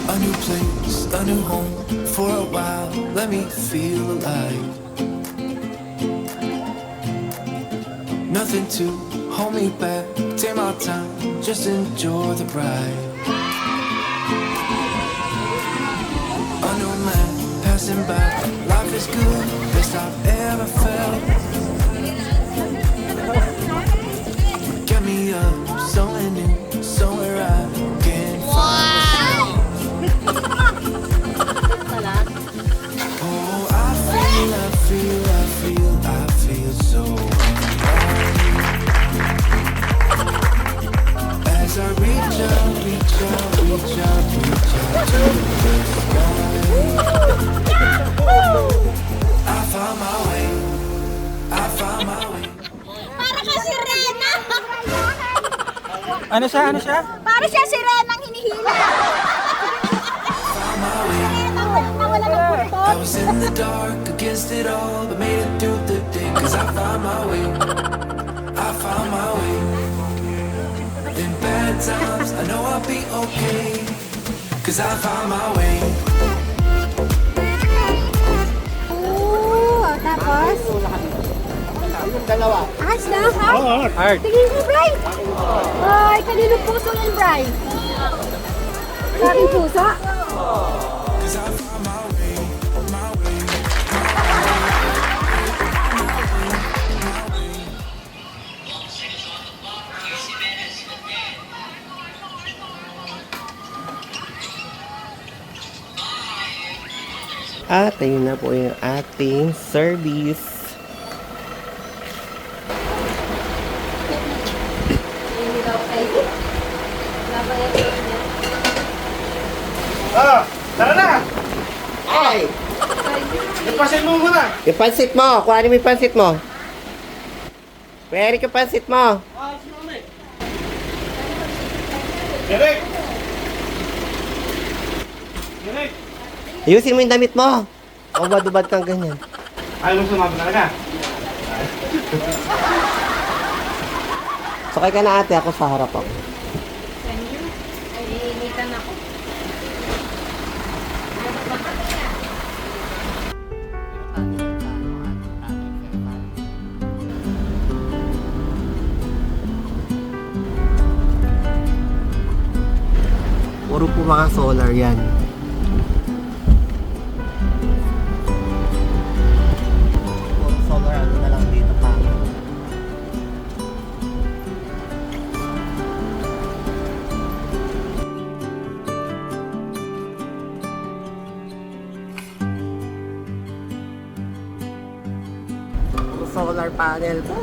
A new place, a new home. For a while, let me feel alive. Nothing to hold me back. Take my time, just enjoy the ride. A new man passing by. Life is good, best I've ever felt. Get me up, somewhere new, somewhere I can find myself. Oh, I feel so alive. As I reach out to the sky. I found my way. Para ka sirena! Ano siya? Para siya sirenang hinihila! Nawala ng I pulpot! was in the dark against it all, but made it through the day. Cause I found my way. In bad times, I know I'll be okay. Cause I found my way. Oo, tapos? Ahas na, ha? Art. Tingin mo, Bray! Ay, kanino puso yan, Bray? Sa aking puso? Cause I found my way. At ayun na po yung ating service. Tara na! Ay! Ipasin mo muna! Yung pansit mo! Kuhanin mo yung pansit mo! Kuya Eric, yung pansit mo! Derek! Ayusin mo yung damit mo! O badubad kang ganyan. Ayaw mo sumama talaga? Sakay ka na ate, ako sa harap ako. Puro po mga solar yan. Puro solar, ano na lang dito pa. Puro solar panel po.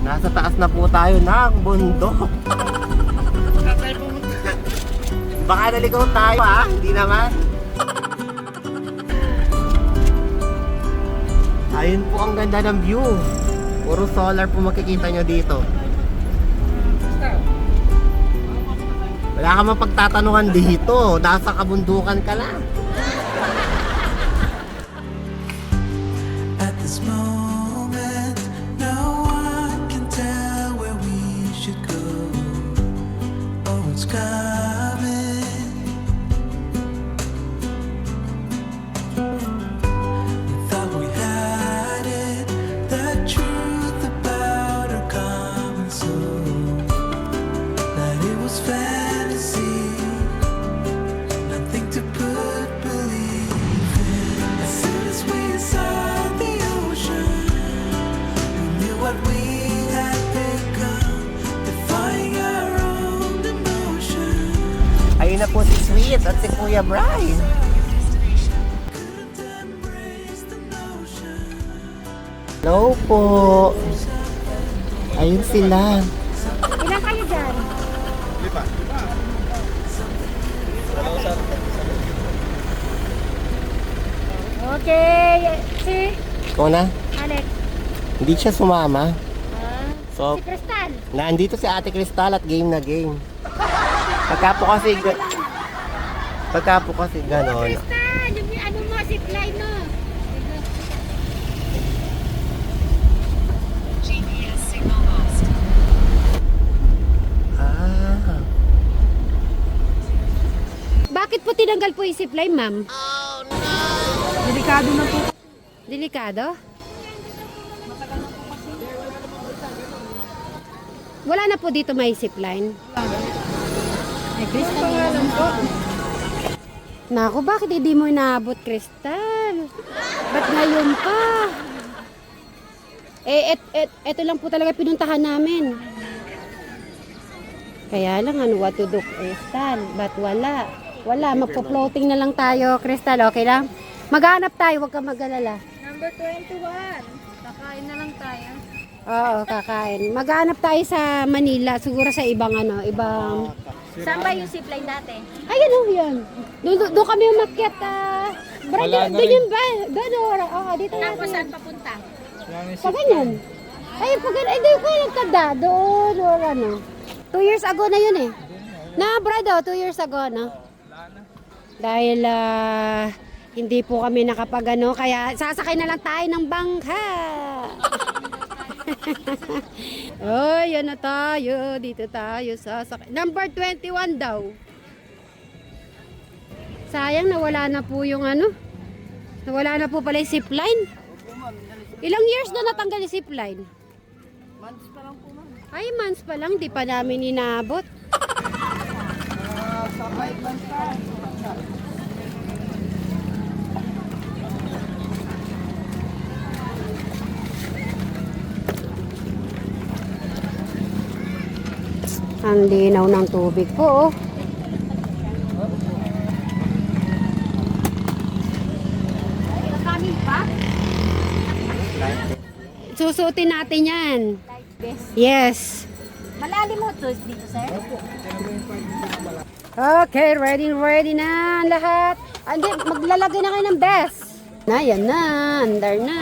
Nasa taas na po tayo ng bundok. Baka naligaw tayo hindi naman. Ayun po ang ganda ng view. Puro solar po makikita nyo dito. Wala ka mapagtatanungan dito. Nasa kabundukan ka na. At this moment, no one can tell where we should go. Oh, it's coming. We thought we had it, the truth about our common soul. That it was fantasy, nothing to put belief in. As soon as we saw the ocean, we knew what we had become, defying our own emotion. Ayun na po si Sweet at si Kuya Brian. Couldn't embrace the notion. Hello po. Ayun sila. Ilan kayo dyan? Okay, si Ikaw na? Alex. Hindi siya sumama. So, Si Crystal. nandito si Ate Cristal at game na game. Pagka po kasi ganon. Crystal, yung ano zipline, no? Ah. Bakit po tinanggal po yung zipline, ma'am? Delikado na po. Delikado? Wala na po dito may zipline. Pangalan po. Naku, bakit hindi mo inaabot, Crystal? Ba't ngayon pa? Eto lang po talaga pinuntahan namin. Kaya lang, ano, what to do, Crystal? Ba't wala? Wala, magpo-floating na lang tayo, Crystal, okay lang? Maghanap tayo, huwag kang mag-alala. Number 21. Kakain na lang tayo. Oo, kakain. Maghanap tayo sa Manila, siguro sa ibang ano, ibang... Saan ba yung zipline dati? Ayun o, yan. Doon kami umakyat, Brother, doon yun ba? Doon, oo, dito Tapos natin. saan papunta? Sa ganyan. Ay, pag hindi ko nagtanda. Doon, or ano. 2 years ago na yun eh. Na, brado, 2 years ago, no? Dahil, hindi po kami nakapag ano, kaya sasakay na lang tayo ng bangka. Oh, yan na tayo. Dito tayo sasakay. Number 21 daw. Sayang, nawala na po yung ano. Nawala na po pala yung zipline. Ilang years na natanggal yung zipline? Months pa lang po, ma'am. Ay, months pa lang. Di pa namin inabot. Sa 5 months pa. Ang linaw ng tubig po, oh. Kami pa? Susutin natin yan. Life vest. Yes. Malalim mo to dito, sir? Okay, ready na ang lahat. Andi, maglalagay na kayo ng best. Na, yan na. Andar na.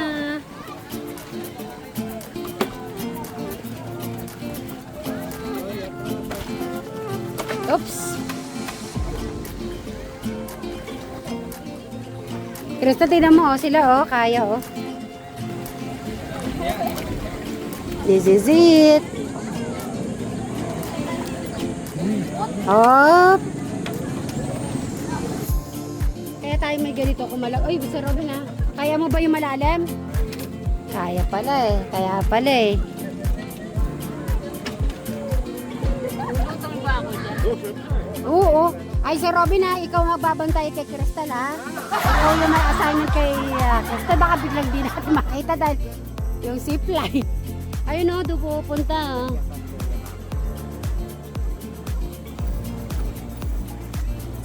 Oops. Krista, tignan mo, oh, sila, oh, kaya, oh. This is it. Up. Kaya tayo may ganito kumalag. Uy, Sir Robin, ha? Kaya mo ba yung malalim? Kaya pala eh. Kaya pala eh. Tutong ba ako dyan? Oo. Ay, Sir Robin, ha? Ikaw magbabantay kay Crystal, ha? Ikaw yung may assignment kay Crystal. Baka biglang di natin makita dahil yung zipline. Ayun, o. Doon pupunta, ha?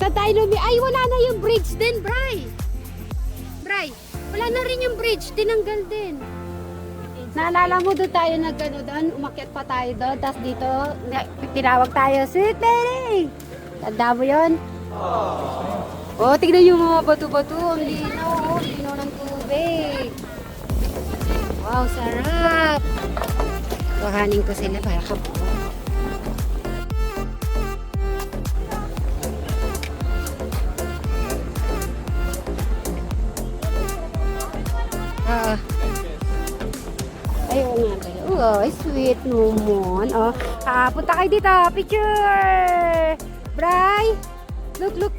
Sa tayo ay, wala na yung bridge din, Bray. Bray, wala na rin yung bridge. Tinanggal din. Naalala mo doon tayo nagano doon, umakyat pa tayo doon, tapos dito, tinawag tayo, sweet lady! Tanda mo yun? Oh, tignan yung mga bato-bato, ang linaw, linaw ng tubig. Wow, sarap! Kuhanin ko sila para kabuo. Ayun nga pala. Oh, sweet naman. Oh, punta kayo dito. Picture! Bray! Look, look.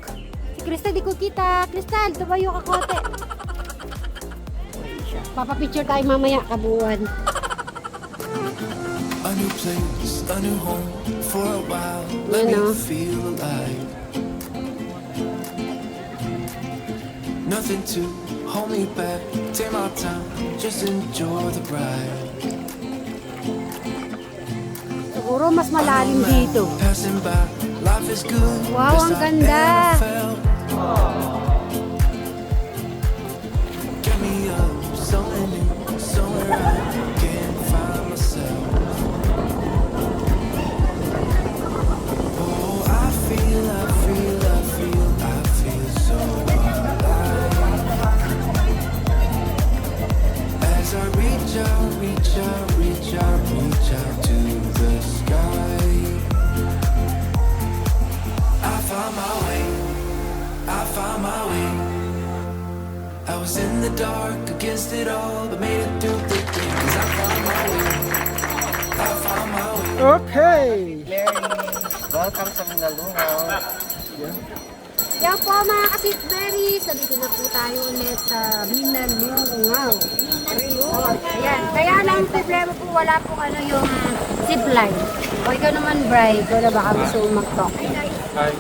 Si Crystal, di ko kita. Crystal, tumayo ka kote. Papapicture tayo mamaya, kabuuan. A new place, a new home for a while. Let You know. me feel alive. Nothing to hold me back. Take my time, just enjoy the ride. Siguro mas malalim dito. Passing by, life is good. Wow, best ang I ganda. ever felt. Get me up, something new, somewhere I can find myself. Oh, I feel so alive. As I reach out to the sky. I found my way, I found my was in the dark against it all, but made it through thick and thin, 'cause I found my way. I found my way. Okay. Welcome sa Minalungaw. Yan po mga kasitberries, nandito na po tayo ulit sa Minalungaw. Ayan, kaya lang problema po, wala po ano yung zipline. O ikaw naman, Bri, ikaw na baka gusto mong mag-talk. Ay,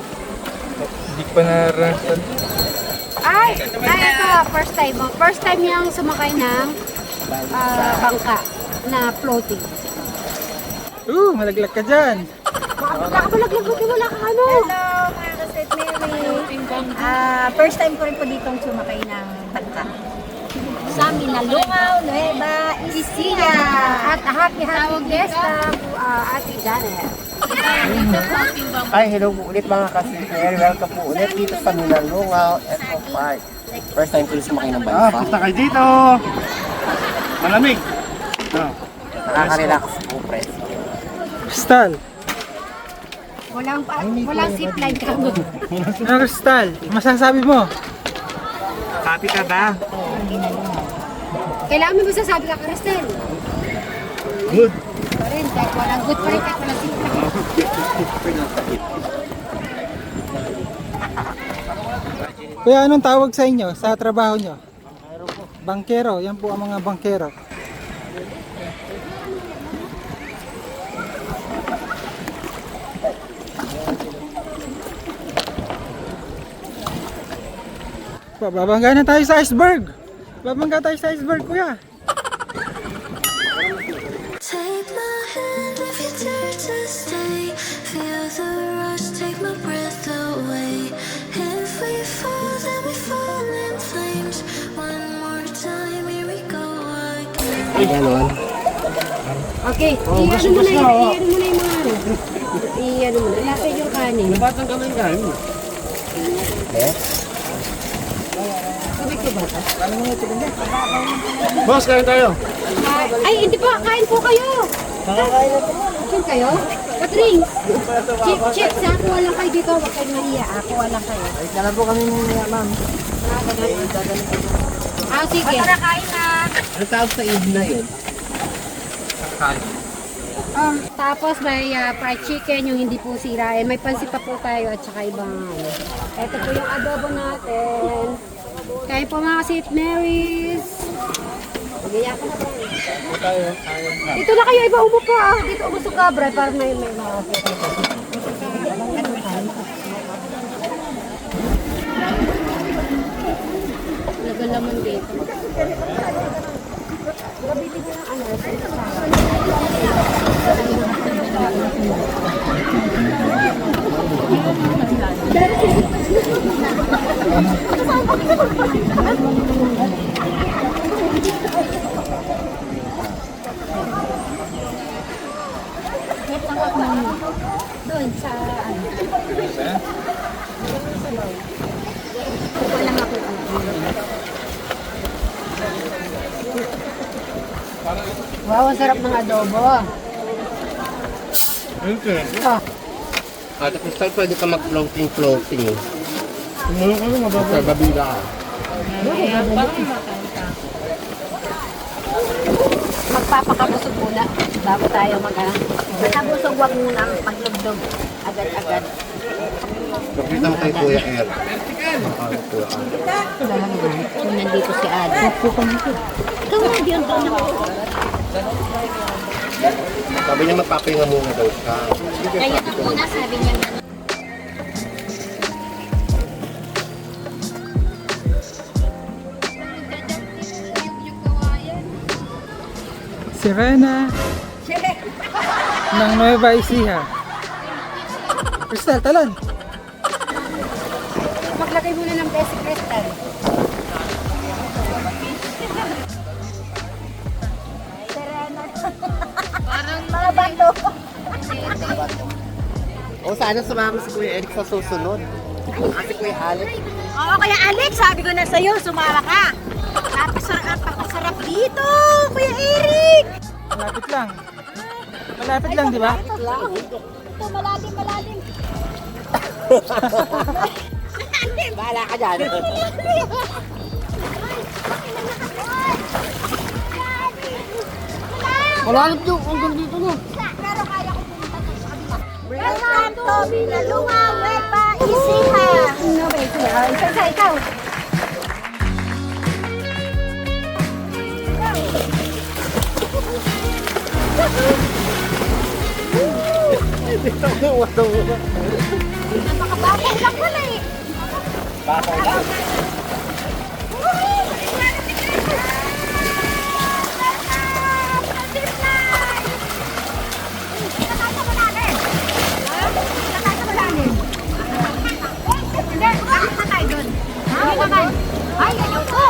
hindi ko pa naranasan. Ay, ito, first time mo. First time niyang sumakay ng bangka na floating. Malaglag ka dyan. Wala ka malaglag, buti wala ka ano. Hello mga ka-Sweet Mary. First time ko rin po ditong sumakay ng bangka. Sa Minalungaw, Nueva Ecija. At happy fiesta, Ate Janet. Ay, hello po ulit mga kasipler. Welcome po ulit dito sa Minalungaw Eco Park. First time ko ulit sumakay ng bangka. Punta kayo dito. Malamig. Nakaka-relax po, pre. Crystal. Walang zipline ka mo. Ano, Crystal? Masasabi mo? Happy ka ba? Kailangan mo masasabi ka, Cristel. Good. Pa rin, kahit walang good pa rin, kahit walang zipline. Kuya, anong tawag sa inyo sa trabaho nyo? Bangkero. Yan po ang mga bangkero. Babangga na tayo sa iceberg. Babangga tayo sa iceberg, kuya. Take my hand if you dare to stay. Feel the rush, take my breath away. If we fall, then we fall in flames. One more time, here we go again. Ay, ganon. Okay, i-ano mo na yung mga ano. I-ano mo na, ilapit yung kanin. Batang kami yung kain mo. Eh? Boss, kain tayo. Ay, hindi pa, kain po kayo. Kain kayo? What drinks? Chip, sa kuha lang kayo dito, huwag kayo mahiya. Kuha lang kayo. Ay, kala po kami niya, ma'am. Sige. Tara, kain na. Ano tawag sa Eid na yun? Tapos may fried chicken, yung hindi po sira. May pansit pa po tayo at saka ibang ano. Ito po yung adobo natin. Kain po mga St. Mary's. Nagyaya ko na po. Dito na kayo, iba umupo ah. Dito umusok ka, Bray, para may mga nagalaman dito. Doon sa ano. Walang ako. Wow, ang sarap ng adobo. Okay. Ate Crystal, pwede ka mag-floating. Tumulong ka naman, mababa. Sa babila ka. Magpapakabusog muna bago tayo Nakabusog, wag muna paglugdog. Agad-agad. Pakita mo kay Kuya Air. Kuya Air. Kung nandito si Ada. Ikaw nga, diyan doon ako. Sabi niya magpapahinga muna daw ka. Kaya na muna, sabi niya. Sirena ng Nueva Ecija. Crystal, talon. Maglagay muna ng best crystal. Parang mga bato. O sana sumama si Kuya Eric sa susunod. Kasi Kuya Alex. Oo, kaya Alex, sabi ko na sa'yo, sumama ka. Napakasarap dito, Kuya Eric. Malapit lang. Malapit lang, di ba? Ito, malalim. Bahala ka dyan. Malalim yung hanggang dito no. Pero kaya ko pumunta doon sa kabila. Welcome to Minalungaw, Nueva Ecija. No, wait. Isa, ikaw. Napakabagay lang pala eh. Bakaw lang. Ay, ayaw ko!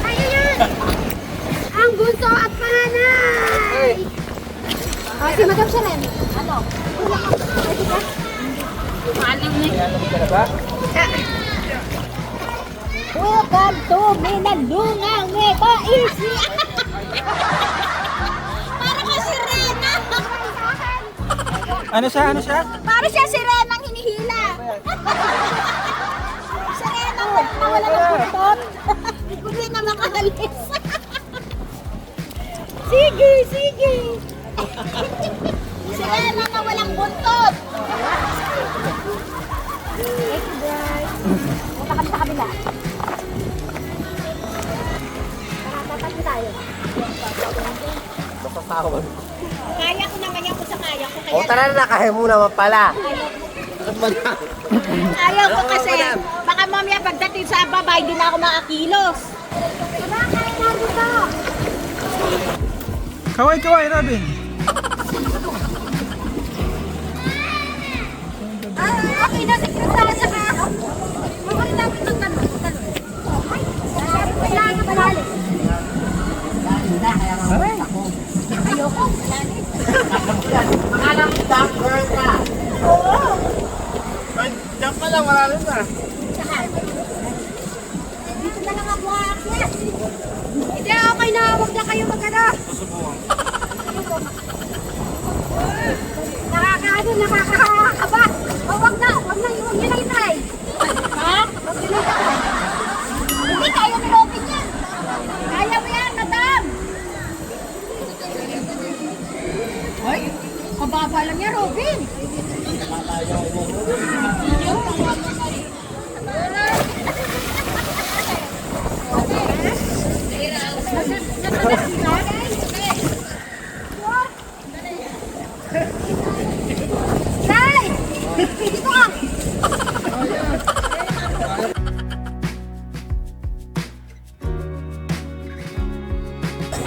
Tayo yan! Ang bunso at panganay! Oh, si Madam Sharon. Ano? Welcome to Minalungaw, Nueva Ecija! Para ka sirena! Ano siya? Ano siya? Para siya sirenang hinihila! Sirenang nawala ng buntot! Hindi na makahalis! Sige, sige! Sirena na walang buntot! Thank you, guys! Punta kami sa kabila. Tatapos tayo. Masasahod. Kaya ko naman yan kung sa kaya ko. O tara na, kaya mo naman pala. Ayaw ko kasi, baka mamaya pagdating sa baba, hindi na ako makakilos. Bakit na dito? Kaway, Robin. Okay na, sekretara sa ka. Okay na, tanong. Ay, wala na malalim. Ayoko, malalim. Pangalang Duck Girl ka. Oo. Ay, diyan pa lang, malalim na. Dito na lang ako aakyat. Hindi, okay na. Huwag na kayo magkana. Nakakakaba. O, huwag na. Huwag nyo na itry. Ha? Huwag nyo na itry. Hindi kaya ni Robin yan. Kaya mo yan, madam. Ay, kababa lang yan, Robin. Tay! Dito ka!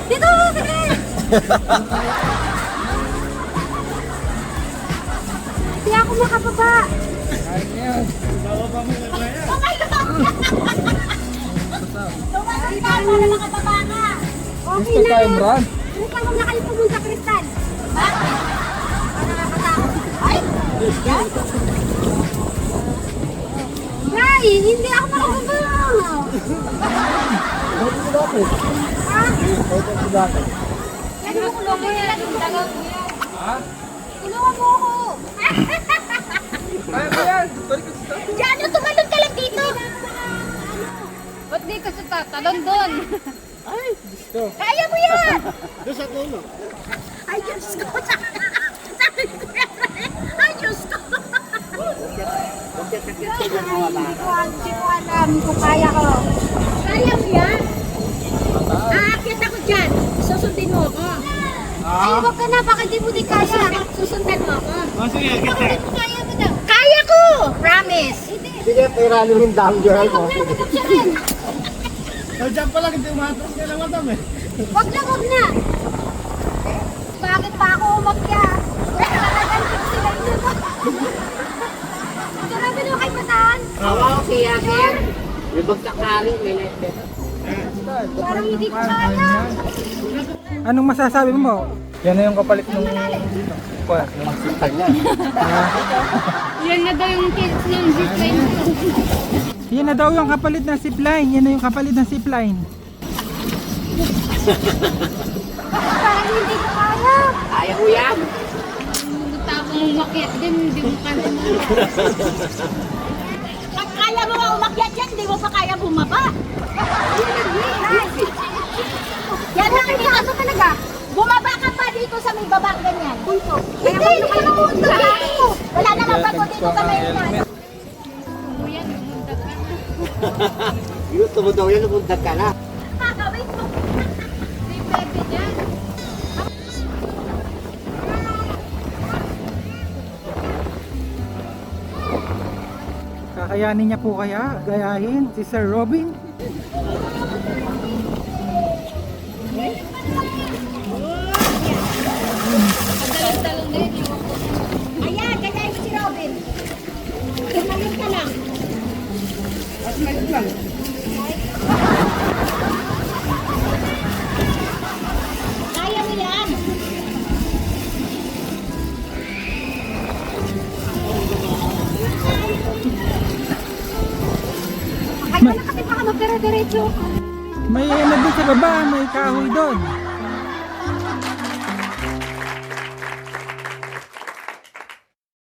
Dito! Hindi ako makababa. Okay lang! Tumakas ka para makababa ka! Okay na. Crystal, huwag na kayo pumunta, Crystal. Bakit? Para nakakatakot. Ay! Yan! Nay, hindi ako makababa. Ha? Pwede mo kulungin nila yung dalaw niyo. Ha? Tulungan mo ako! Diyan, tumalon ka lang dito! Ba't di ka sa tatalon doon? Kaya mo yan! Doon sa tulo. Ay, Diyos ko! Sabi ko yan! Ay, Diyos ko! Hindi ko alam kung kaya ko. Kaya mo yan? Aakyat ako dyan. Susundin mo ako. Ay, huwag ka na. Baka di mo di kaya. Susundan mo ako. Sige, kita. Kaya mo daw. Kaya ko! Promise! Sige, tiranin yung Duck Girl mo. Ay, diyan pa lang, hindi umatras ka lang madam eh. Huwag na, huwag na. Bakit pa ako umakyat? Nakagantik sila yun. Grabe na kay Pataan. Awa ko siya, Ken. May bagkakari, may net. Parang hindi ko kaya. Anong masasabi mo? Yan na yung kapalit ng... Kuya, ng Sipan niya. Yan na daw yung kids ng zipline. Yan na daw yung kapalit ng zipline. Yan na yung kapalit ng zipline. Parang hindi ko kaya. Kaya ko yan. Tapos umakyat din, hindi mo kaya. Pag kaya mo umakyat yan, hindi mo pa kaya bumaba. Yan ang ano talaga. Bumaba ka pa dito. ibaba ang ganyan. Hindi, hindi ka namunta. Wala naman bato dito sa may unan. Gusto mo daw yan, lumundag ka na. Kakawin mo. Kakayanin niya po kaya gayahin si Sir Robin? Ayan, ganyan mo si Robin. Tumalun ka lang. Kaya mo yan. Ay, wala kasi baka magdire-diretso. May ano din sa baba, may kahoy doon.